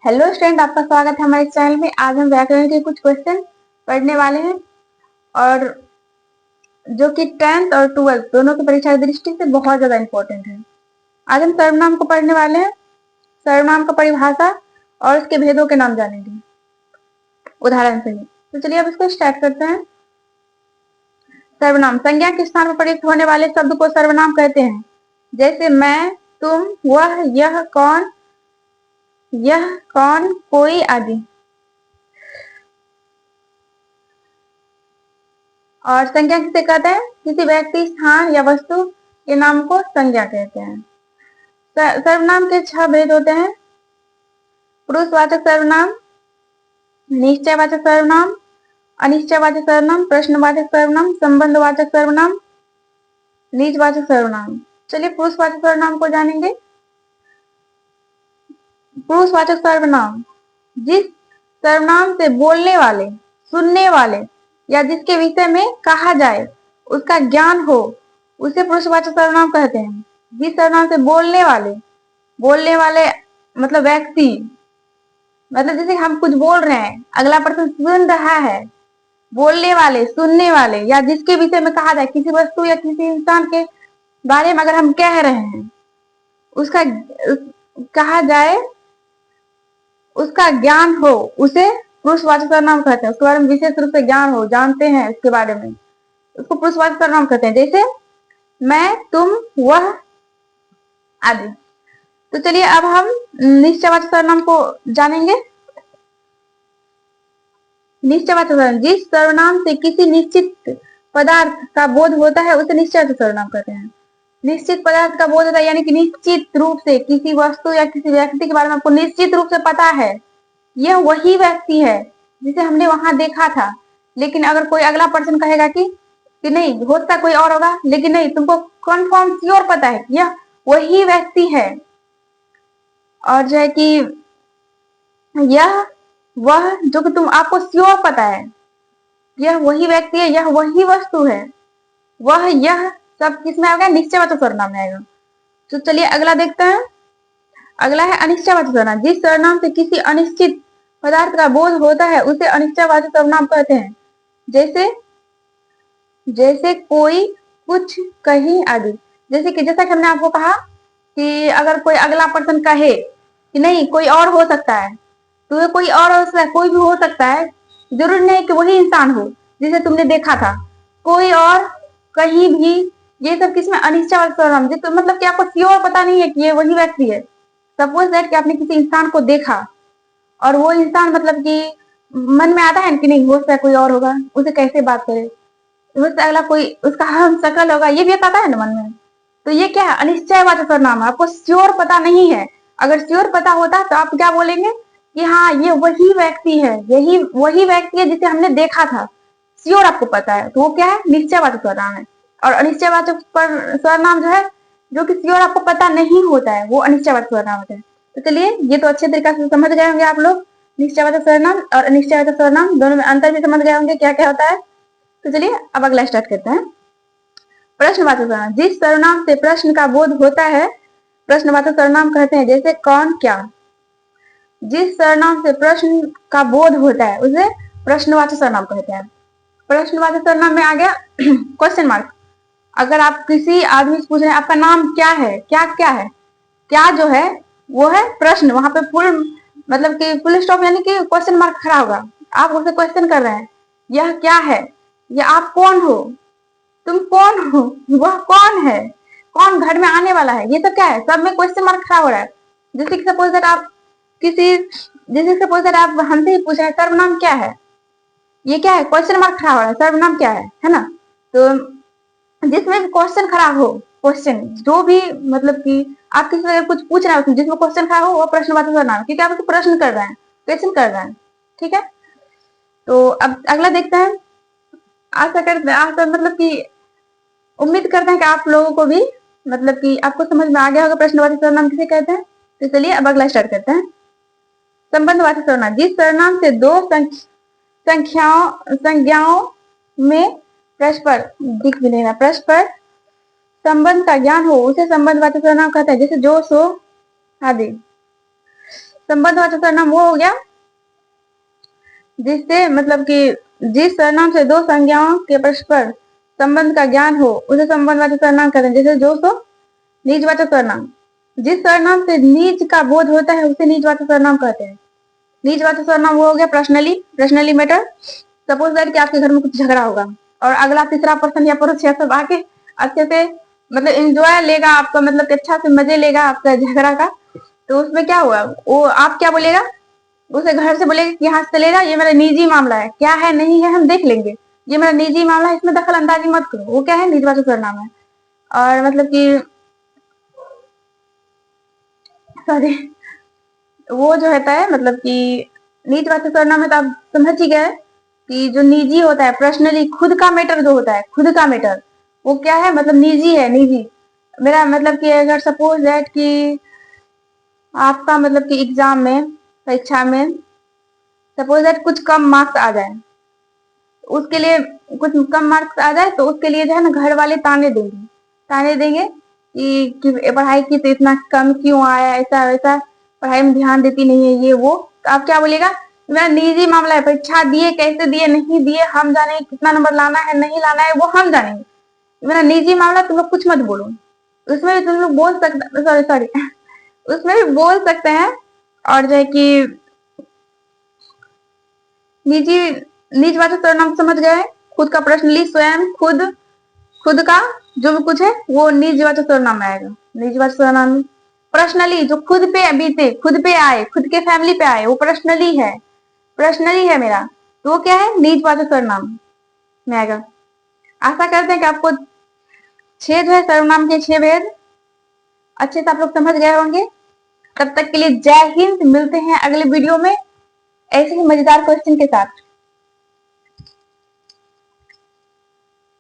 Hello student, आपका स्वागत है हमारे चैनल में। आज हम व्याकरण के कुछ क्वेश्चन पढ़ने वाले हैं और जो कि 10th और 12th दोनों की परीक्षा की दृष्टि से बहुत ज्यादा इंपॉर्टेंट है। आज हम सर्वनाम को पढ़ने वाले हैं, सर्वनाम का परिभाषा और उसके भेदों के नाम जानेंगे उदाहरण से ही। तो चलिए अब इसको स्टार्ट करते हैं। सर्वनाम संज्ञा के स्थान पर प्रयुक्त होने वाले शब्द को सर्वनाम कहते हैं, जैसे मैं, तुम, वह, यह, कौन, कोई आदि। और संज्ञा किसे कहते हैं? किसी व्यक्ति, स्थान या वस्तु के नाम को संज्ञा कहते हैं। सर्वनाम के 6 भेद होते हैं: पुरुषवाचक सर्वनाम, निश्चयवाचक सर्वनाम, अनिश्चयवाचक सर्वनाम, प्रश्नवाचक सर्वनाम, संबंधवाचक सर्वनाम, निजवाचक सर्वनाम। चलिए पुरुषवाचक सर्वनाम को जानेंगे। पुरुषवाचक सर्वनाम जिस सर्वनाम से बोलने वाले, सुनने वाले या जिसके विषय में कहा जाए उसका ज्ञान हो, उसे पुरुषवाचक सर्वनाम कहते हैं। जिस सर्वनाम से बोलने वाले मतलब व्यक्ति, मतलब जैसे हम कुछ बोल रहे हैं, अगला पर्सन सुन रहा है, बोलने वाले, सुनने वाले या जिसके विषय में कहा जाए, किसी वस्तु या किसी इंसान के बारे में अगर हम कह रहे हैं, उसका कहा जाए, उसका ज्ञान हो, उसे पुरुषवाचक सर्वनाम कहते हैं। उसके बारे में विशेष रूप से ज्ञान हो, जानते हैं उसके बारे में, उसको पुरुषवाचक सर्वनाम कहते हैं। जैसे मैं, तुम, वह आदि। तो चलिए अब हम निश्चयवाचक सर्वनाम को जानेंगे। निश्चयवाचक सर्वनाम जिस सर्वनाम से किसी निश्चित पदार्थ का बोध होता है उसे निश्चयवाचक सर्वनाम कहते हैं। निश्चित पदार्थ का बोध होता है यानी कि निश्चित रूप से किसी वस्तु या किसी व्यक्ति के बारे में आपको निश्चित रूप से पता है, यह वही व्यक्ति है जिसे हमने वहां देखा था। लेकिन अगर कोई अगला पर्सन कहेगा कि नहीं, हो सकता कोई और होगा, लेकिन नहीं, तुमको कंफर्म श्योर पता है कि यह वही व्यक्ति है, और जो है कि यह वह जो कि तुम आपको श्योर पता है, यह वही व्यक्ति है, यह वही वस्तु है, वह, यह सब किसमें आएगा? निश्चयवाचक सर्वनाम में आएगा। तो चलिए अगला देखते हैं। अगला है अनिश्चयवाचक सर्वनाम जिस सर्वनाम से किसी अनिश्चित पदार्थ का बोध होता है उसे अनिश्चयवाचक सर्वनाम कहते हैं। जैसे कोई, कुछ, कहीं आदि। जैसा कि हमने आपको कहा कि अगर कोई अगला पर्सन कहे कि नहीं, कोई और हो सकता है, तो कोई और हो सकता है, कोई भी हो सकता है, जरूरी नहीं कि वही इंसान हो जिसे तुमने देखा था, कोई और, कहीं भी, ये सब किसमें? अनिश्चयवाचक सर्वनाम। तो मतलब कि आपको श्योर पता नहीं है कि ये वही व्यक्ति है। सपोज दैट कि आपने किसी इंसान को देखा और वो इंसान मतलब कि मन में आता है कि नहीं, हो सकता है कोई और होगा, उसे कैसे बात करे, हो सकता है अगला कोई उसका हम शकल होगा, ये भी आता है ना मन में। तो ये क्या है? अनिश्चयवाचक सर्वनाम है। आपको श्योर पता नहीं है। अगर श्योर पता होता तो आप क्या बोलेंगे कि हाँ, ये वही व्यक्ति है, यही वही व्यक्ति है जिसे हमने देखा था, श्योर आपको पता है, तो वो क्या है? निश्चयवाचक सर्वनाम है। और अनिश्चयवाचक सर्वनाम जो है, जो कि श्योर आपको पता नहीं होता है, वो अनिश्चयवाचक सर्वनाम होता है। तो चलिए ये तो अच्छे तरीके से समझ गए होंगे आप लोग, निश्चयवाचक सर्वनाम और अनिश्चयवाचक सर्वनाम दोनों में अंतर भी समझ गए होंगे क्या क्या होता है। तो चलिए अब अगला स्टार्ट करते हैं। प्रश्नवाचक सर्वनाम जिस सर्वनाम से प्रश्न का बोध होता है प्रश्नवाचक सर्वनाम कहते हैं। जैसे कौन, क्या। जिस सर्वनाम से प्रश्न का बोध होता है उसे प्रश्नवाचक सर्वनाम कहते हैं। प्रश्नवाचक सर्वनाम में आ गया क्वेश्चन मार्क। अगर आप किसी आदमी से पूछ रहे हैं आपका नाम क्या है, क्या क्या है, क्या जो है वो है प्रश्न, वहां पे फुल मतलब कि फुल स्टॉप यानी कि क्वेश्चन मार्क खड़ा होगा। आप उसे क्वेश्चन कर रहे हैं, यह क्या है, या आप कौन हो, तुम कौन हो, वह कौन है, कौन घर में आने वाला है, ये सब क्या है? सब में क्वेश्चन मार्क खड़ा हो रहा है। जैसे कि सपोज दैट आप हमसे ही पूछ रहे हैं सर्वनाम क्या है, ये क्या है? क्वेश्चन मार्क खड़ा हो रहा है, सर्वनाम क्या है ना। तो जिसमें क्वेश्चन खड़ा हो, क्वेश्चन जो भी मतलब कि आप किसी से कुछ पूछ रहे हो जिसमें क्वेश्चन खड़ा हो, वो प्रश्नवाचक सर्वनाम है, क्योंकि आप उसको प्रश्न कर रहे हैं, क्वेश्चन कर रहे हैं। ठीक है, तो अब अगला देखते हैं। आशा मतलब कि उम्मीद करते हैं कि आप लोगों को भी मतलब कि आपको समझ में आ गया होगा प्रश्नवाचक सर्वनाम किसे कहते हैं। तो चलिए अब अगला स्टार्ट करते हैं। संबंधवाचक सर्वनाम जिस सर्वनाम से दो संज्ञाओं में परस्पर संबंध का ज्ञान हो उसे संबंधवाचक सर्वनाम कहते हैं। जैसे जो, सो आदि। संबंधवाचक सर्वनाम वो हो गया जिससे मतलब कि जिस सर्वनाम से दो संज्ञाओं के परस्पर संबंध का ज्ञान हो उसे संबंधवाचक सर्वनाम कहते हैं। जैसे जो सो निजवाचक सर्वनाम, जिस सर्वनाम से निज का बोध होता है उसे निजवाचक सर्वनाम कहते हैं। निजवाचक सर्वनाम वो हो गया पर्सनली मैटर। सपोज दैट कि आपके घर में कुछ झगड़ा होगा और अगला तीसरा पर्सन या पुरुष या सब आके अच्छे से मतलब एंजॉय लेगा आपका, मतलब कि अच्छा से मजे लेगा आपका झगड़ा का, तो उसमें क्या हुआ, वो आप क्या बोलेगा, उसे घर से बोलेगा कि यहाँ से चलेगा, ये मेरा निजी मामला है, क्या है नहीं है हम देख लेंगे, ये मेरा निजी मामला है, इसमें दखल अंदाजी मत करो। वो क्या है, निजवाचक सर्वनाम है। और मतलब कि सॉरी, वो जो होता है मतलब कि निजवाचक सर्वनाम में तो आप समझ ही गए कि जो निजी होता है, पर्सनली खुद का मैटर जो होता है, खुद का मैटर वो क्या है, मतलब निजी है, निजी। मेरा मतलब कि अगर सपोज दैट कि आपका मतलब कि एग्जाम में, परीक्षा में सपोज दैट कुछ कम मार्क्स आ जाए, उसके लिए कुछ कम मार्क्स आ जाए तो उसके लिए जो है ना घर वाले ताने देंगे कि पढ़ाई की तो इतना कम क्यों आया, ऐसा वैसा, पढ़ाई में ध्यान देती नहीं है, ये वो। तो आप क्या बोलेगा, मेरा निजी मामला है, परीक्षा दिए कैसे दिए नहीं दिए हम जाने, कितना नंबर लाना है नहीं लाना है वो हम जानेंगे, मेरा निजी मामला, तुम लोग कुछ मत बोलो। उसमें भी तुम लोग बोल सकते, सॉरी सॉरी उसमें भी बोल सकते हैं। और जो है कि निजी निजवाचक सर्वनाम समझ गए, खुद का पर्सनली, स्वयं, खुद का जो भी कुछ है वो निजवाचक सर्वनाम में आएगा। निजवाचक सर्वनाम पर्सनली जो खुद पे बीते, खुद पे आए, खुद के फैमिली पे आए, वो पर्सनली है मेरा, तो वो क्या है, निजवाचक सर्वनाम में आएगा। आशा करते हैं कि आपको 6 जो है सर्वनाम के 6 भेद अच्छे से आप लोग समझ गए होंगे। तब तक के लिए जय हिंद, मिलते हैं अगले वीडियो में ऐसे ही मजेदार क्वेश्चन के साथ।